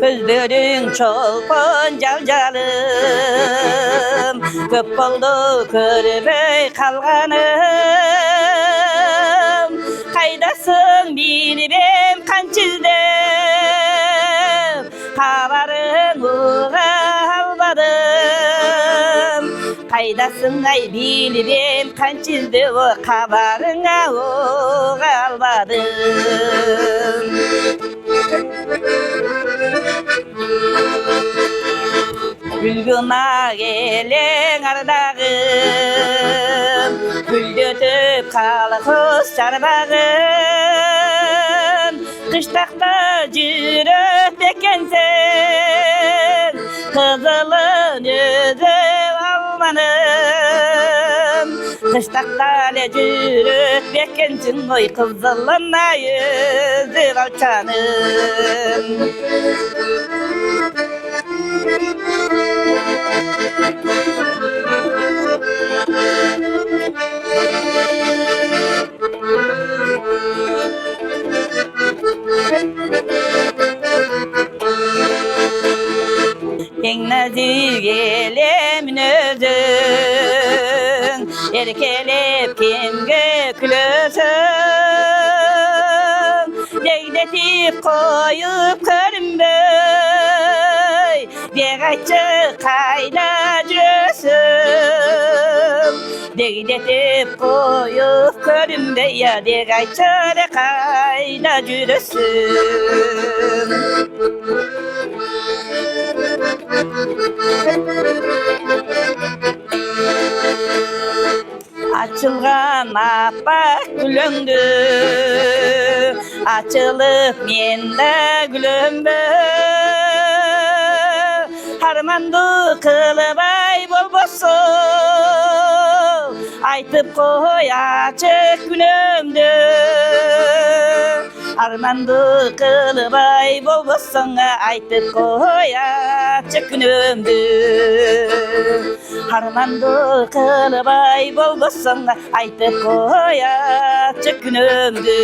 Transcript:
Gözlerin çolpan calcalım, köp oldu körübey kalganım. Kaydasın bilmem kançizdim, havarın almadım. Kaydasın ay bilmem kançizdim, havarına almadım. Gülgüna gelen ardağım, güldütüp kalkız çarbağım. Kıştakta cürüp ekensen, kızılın özü almanım. Kıştakta le cürüp ekensin, oy kızılın yüzü alçanım. En nazik elemin özün, erkelep kimge külösün. Deydetip koyup körünbey, degayçı kayda cürüsün. Deydetip koyup körünbey, ya degayçı kayda cürüsün. Açılgan appak gülündü, açılıp mende gülümbü. Harmandı kılıbay bol bosu, aytıp koy açık günümdü. Harmandı kılıbay bol bosun, aytıp koy açık günümdü. Harmandı kılıbay bol bosun, aytıp koy açık günümdü.